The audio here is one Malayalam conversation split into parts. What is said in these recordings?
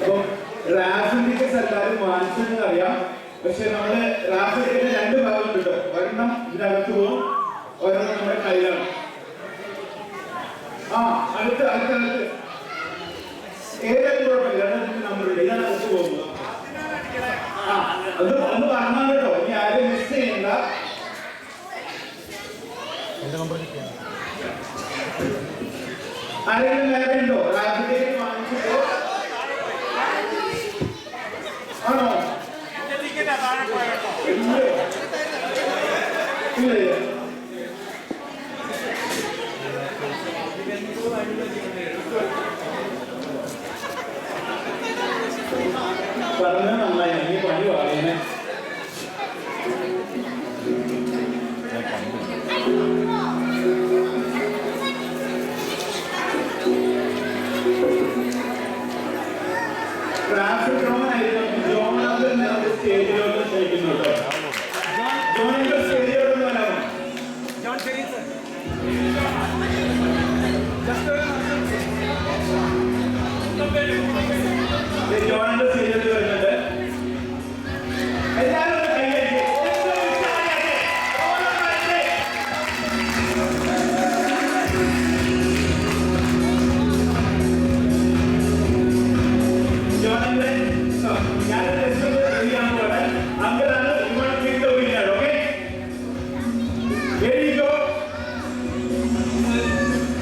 അപ്പൊ റാഫിൾ ടിക്കറ്റ്സ് എല്ലാവരും വാങ്ങിച്ചെന്ന് അറിയാം. പക്ഷെ നമ്മള് റാഫിൾ ടിക്കറ്റ് 2 ഭാഗം കിട്ടും. ഒരെണ്ണം ഇതിനകത്ത് പോകും, ഒരെണ്ണം നമ്മുടെ കയ്യിലാണ്. അടുത്ത് ഏതായാലും കുഴപ്പമില്ല, നമ്പറുണ്ട്, ഇതാണ് അടുത്ത് പോകുന്നത്. അത് ഒന്ന് പറഞ്ഞാൽ കേട്ടോ, ഇനി ആരും മിസ് ചെയ്യണ്ട. ആരെങ്കിലും വേറെ ഉണ്ടോ റാഫിൾ ടിക്കറ്റ് വാങ്ങിച്ചിട്ടോ? ആണോ? പറഞ്ഞത് നന്നായി, നീ പണി പറയുന്നേ. ട്രാഫിക് ഡ്രോണായിരുന്നു ജോണാഥൻ സ്റ്റേജിലോട്ട് ക്ഷണിക്കുന്നു കേട്ടോ. ജോണിന്റെ സ്റ്റേജിലോട്ട് വരാമോ? ജോണിന്റെ സ്റ്റേജിലോട്ട് വരുന്നുണ്ട്. എല്ലാവരും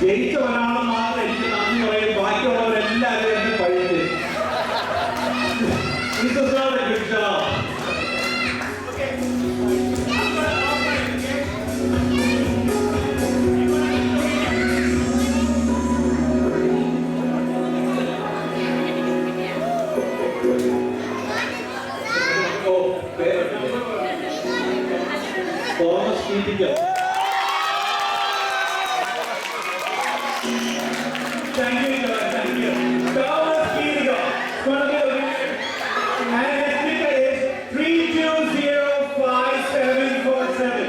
ജയിച്ച ഒരാളെ മാത്രം എനിക്ക് നന്ദി പറയും, ബാക്കിയുള്ളവരെല്ലാവരും എനിക്ക് പഴിച്ച് Thomas Keetickal. Thank you. Thomas Kirigo. And his ticket is 320547.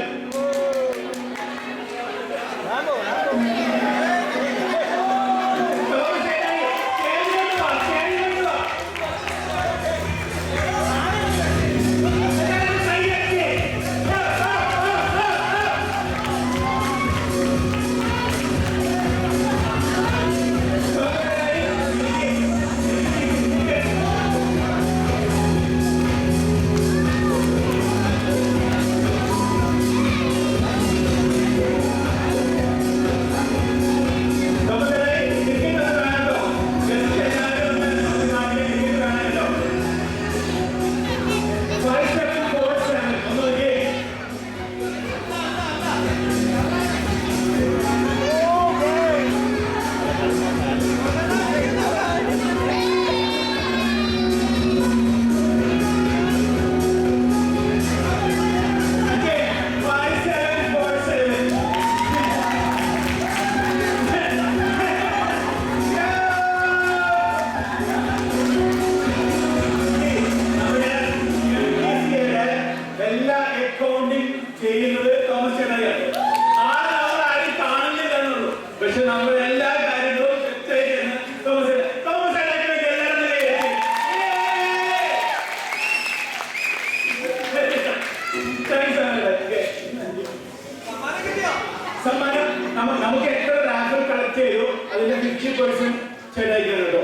ചെയ്യുന്നത് തോമസ് ചേട്ടനാണ്. ആരും കാണുന്നില്ലെന്നുള്ളൂ, പക്ഷെ നമ്മൾ എല്ലാ കാര്യങ്ങളും തോമസ് സമ്മാനം. നമുക്ക് എത്ര റാഫിൾ കളക്ട് ചെയ്തു അതിന്റെ 50% ചേട്ടായിക്കാണ് കേട്ടോ.